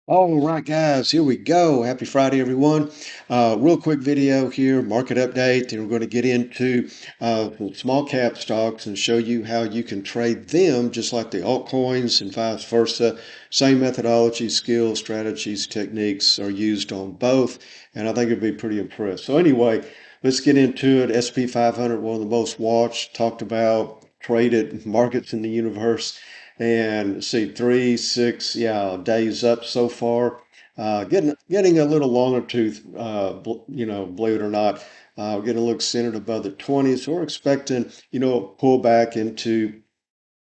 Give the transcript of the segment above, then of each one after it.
All right, guys, here we go. Happy Friday, everyone. Real quick video here, market update, and we're going to get into some small cap stocks and show you how you can trade them just like the altcoins and vice versa. Same methodology, skills, strategies, techniques are used on both, and I think you'll be pretty impressed. So anyway, let's get into it. SP 500, one of the most watched, talked about, traded markets in the universe. And see, 3, 6, yeah, days up so far. Getting a little longer tooth, believe it or not, getting a little centered above the 20s. So we're expecting, pull back into,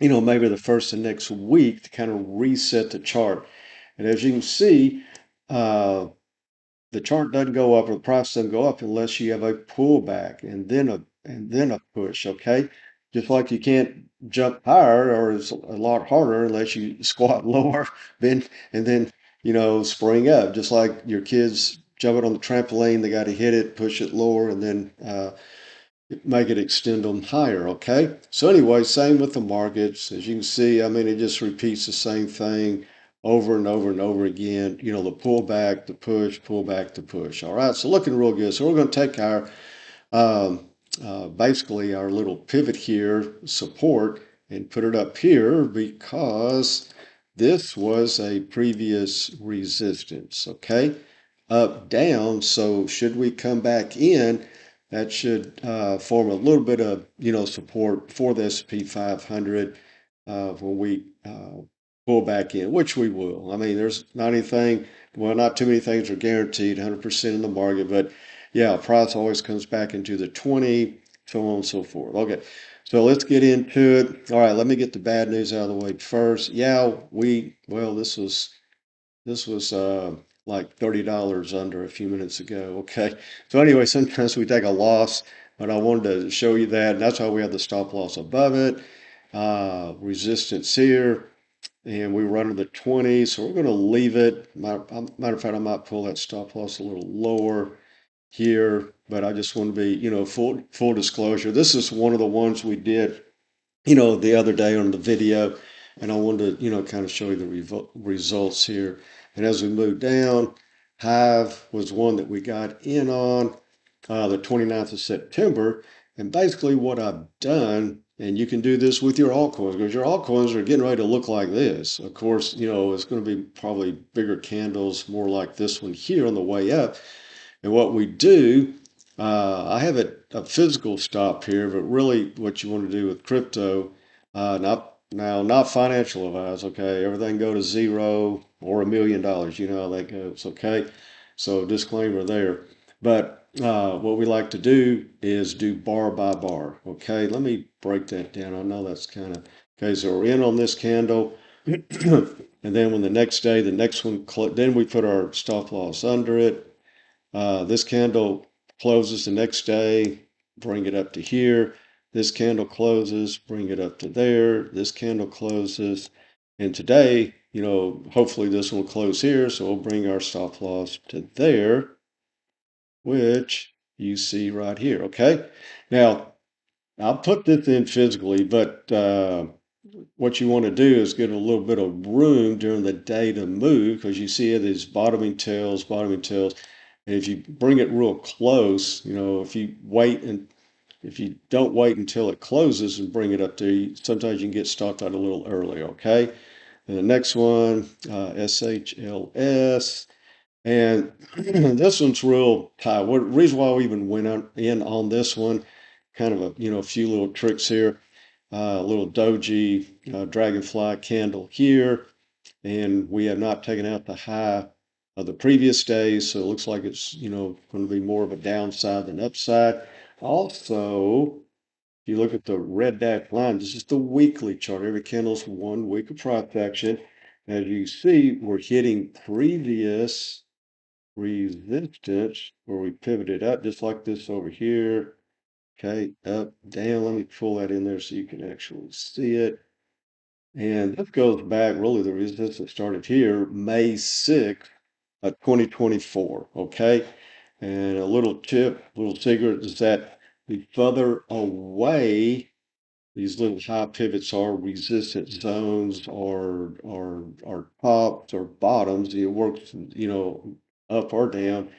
maybe the first of next week to kind of reset the chart. And as you can see, uh, the chart doesn't go up or the price doesn't go up unless you have a pullback and then a push, okay? Just like you can't jump higher or it's a lot harder unless you squat lower, then and then spring up. Just like your kids jumping on the trampoline, they got to hit it, push it lower, and then make it extend them higher, okay? So anyway, same with the markets. As you can see, I mean, it just repeats the same thing over and over and over again. The pullback, the push, pullback, the push. All right, so looking real good. So we're going to take our, um, basically our little pivot here, support, and put it up here because this was a previous resistance, okay? Up, down. So should we come back in, that should form a little bit of support for the S&P 500 when we pull back in, which we will. I mean, there's not anything, well, not too many things are guaranteed 100% in the market, but yeah, price always comes back into the 20, so on and so forth. Okay, so let's get into it. All right, let me get the bad news out of the way first. Yeah, well, this was like $30 under a few minutes ago. Okay. So anyway, sometimes we take a loss, but I wanted to show you that. And that's why we have the stop loss above it. Resistance here. And we were under the 20. So we're going to leave it. Matter of fact, I might pull that stop loss a little lower here, but I just want to be, full disclosure. This is one of the ones we did, the other day on the video, and I wanted to, kind of show you the results here. And as we move down, Hive was one that we got in on the 29th of September. And basically what I've done, and you can do this with your altcoins, because your altcoins are getting ready to look like this. Of course, it's going to be probably bigger candles, more like this one here on the way up. And what we do, I have a physical stop here, but really what you want to do with crypto, not financial advice, okay? Everything go to zero or $1 million. You know how that goes, okay? So disclaimer there. But what we like to do is do bar by bar, okay? Let me break that down. I know that's kind of, okay, so we're in on this candle. And then when the next day, the next one, then we put our stop loss under it. This candle closes the next day, bring it up to here. This candle closes, bring it up to there. This candle closes. And today, hopefully this will close here. So we'll bring our stop loss to there, which you see right here. Okay. Now, I'll put this in physically, but what you want to do is get a little bit of room during the day to move because you see these bottoming tails, bottoming tails. And if you bring it real close, if you don't wait until it closes and bring it up there, sometimes you can get stopped out a little early, okay? And the next one, SHLS. And this one's real tight. What reason why we even went in on this one, kind of a few little tricks here. A little doji dragonfly candle here, and we have not taken out the high of the previous days, so it looks like it's going to be more of a downside than upside. Also, if you look at the red dashed line, this is the weekly chart. Every candle's 1 week of price action. As you see, we're hitting previous resistance where we pivoted up, just like this over here. Okay, up, down. Let me pull that in there so you can actually see it. And this goes back, really, the resistance started here, May 6th of 2024. Okay. And a little tip, little secret is that the further away these little high pivots are resistant zones or tops or bottoms. It works, up or down,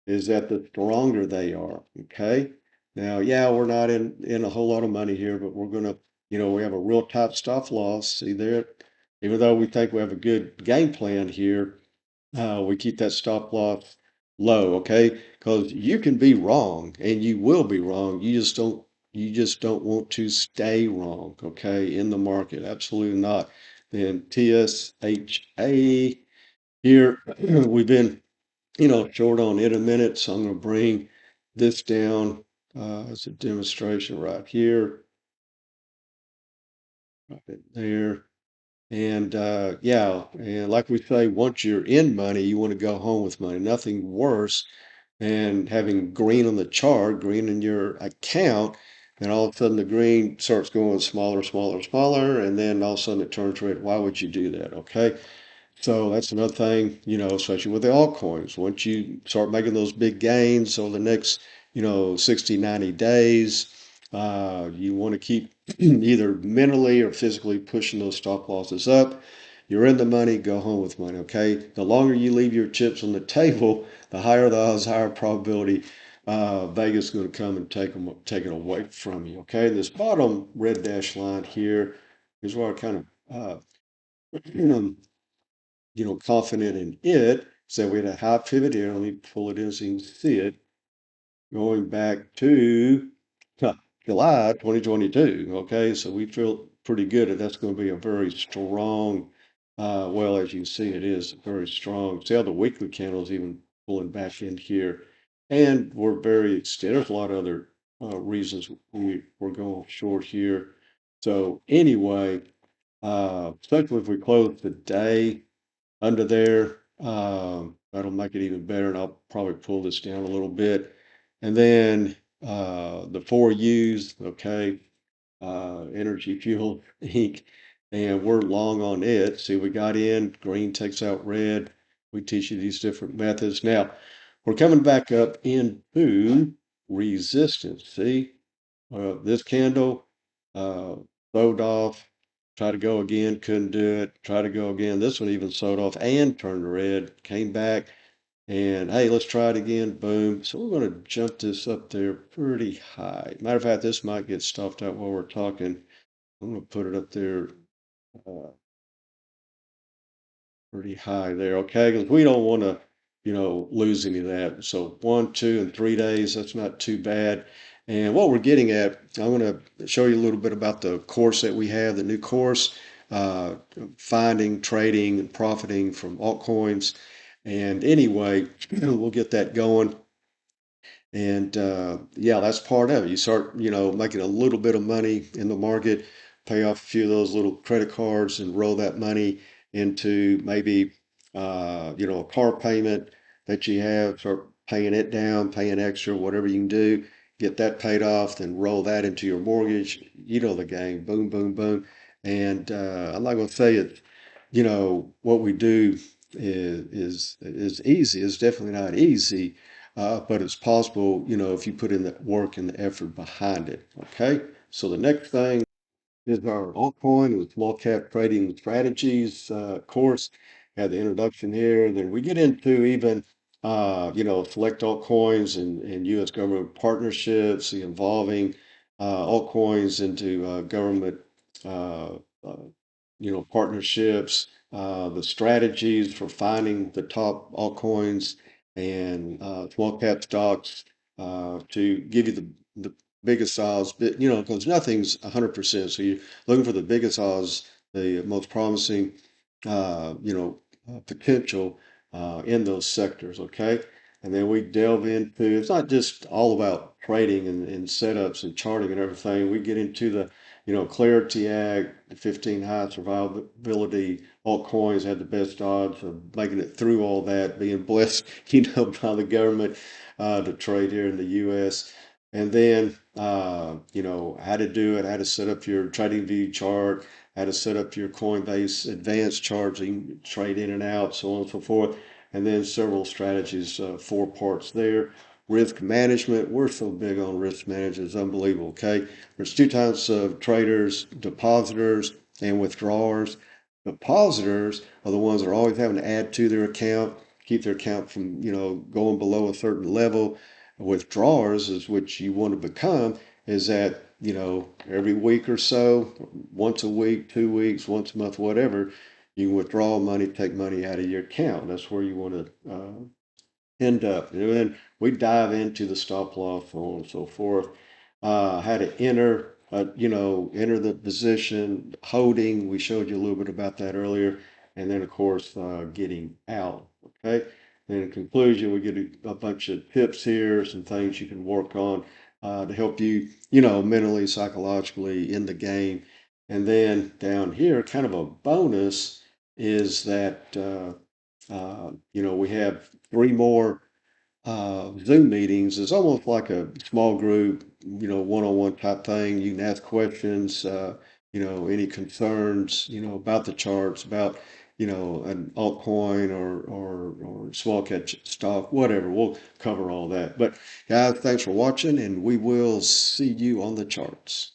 is that the stronger they are. Okay. Now, yeah, we're not in a whole lot of money here, but we're gonna, we have a real tight stop loss. See there, even though we think we have a good game plan here, we keep that stop loss low, okay? Because you can be wrong and you will be wrong. You just don't want to stay wrong, okay, in the market. Absolutely not. Then TSHA here, we've been, short on it a minute, so I'm going to bring this down as a demonstration right here, right there. And yeah, and like we say, once you're in money, you want to go home with money. Nothing worse than having green on the chart, green in your account, and all of a sudden the green starts going smaller, smaller, smaller, and then all of a sudden it turns red. Why would you do that? Okay. So that's another thing, especially with the altcoins. Once you start making those big gains over the next, 60, 90 days, you want to keep either mentally or physically pushing those stop losses up. You're in the money, go home with money, okay? The longer you leave your chips on the table, the higher the odds, higher probability Vegas is going to come and take it away from you, okay? This bottom red dash line here is where I kind of confident in it. So we had a high pivot here. Let me pull it in so you can see it. Going back to July 2022. Okay, so we feel pretty good that that's going to be a very strong, well, as you can see, it is very strong. See how the weekly candles even pulling back in here. And we're very extended. There's a lot of other reasons we're going short here. So anyway, especially if we close today under there. That'll make it even better, and I'll probably pull this down a little bit. And then the four U's, okay, Energy Fuel Inc. And we're long on it. See, we got in, green takes out red. We teach you these different methods. Now, we're coming back up into resistance. See, this candle uh, sold off, try to go again, couldn't do it, try to go again. This one even sold off and turned red, came back, and hey, let's try it again, boom. So we're going to jump this up there pretty high. Matter of fact, this might get stuffed out while we're talking. I'm going to put it up there uh, pretty high there, okay? Because we don't want to, lose any of that. So 1, 2, and 3 days, that's not too bad. And what we're getting at, I'm going to show you a little bit about the course that we have, the new course, uh, finding, trading, and profiting from altcoins. And anyway, we'll get that going. And yeah, that's part of it. You start, making a little bit of money in the market, pay off a few of those little credit cards and roll that money into maybe, a car payment that you have, start paying it down, paying extra, whatever you can do, get that paid off, then roll that into your mortgage. You know the game, boom, boom, boom. And I'm not going to say it, what we do is easy. It's definitely not easy, but it's possible, if you put in the work and the effort behind it. Okay. So the next thing is our altcoin with small cap trading strategies course. Had the introduction here. Then we get into even select altcoins and U.S. government partnerships, the involving altcoins into government uh, uh, partnerships, the strategies for finding the top altcoins and small cap stocks to give you the biggest odds, but because nothing's 100%. So you're looking for the biggest odds, the most promising, potential in those sectors. Okay. And then we delve into, it's not just all about trading and setups and charting and everything. We get into the, Clarity Act, 15 high survivability altcoins had the best odds of making it through all that, being blessed, by the government to trade here in the U.S. And then, how to do it, how to set up your trading view chart, how to set up your Coinbase advanced charts, so you can trade in and out, so on and so forth. And then several strategies, 4 parts there. Risk management, we're so big on risk management, it's unbelievable, okay? There's two types of traders, depositors and withdrawers. Depositors are the ones that are always having to add to their account, keep their account from, going below a certain level. Withdrawers is what you want to become, is that, every week or so, once a week, 2 weeks, once a month, whatever, you can withdraw money, take money out of your account. That's where you want to end up. And then we dive into the stop loss, so on and so forth. How to enter the position, holding. We showed you a little bit about that earlier. And then, of course, getting out. Okay. And in conclusion, we get a bunch of tips here, some things you can work on to help you, mentally, psychologically in the game. And then down here, kind of a bonus is that we have three more Zoom meetings. It's almost like a small group, one-on-one type thing. You can ask questions, any concerns, about the charts, about, an altcoin or small cap stock, whatever. We'll cover all that. But guys, thanks for watching, and we will see you on the charts.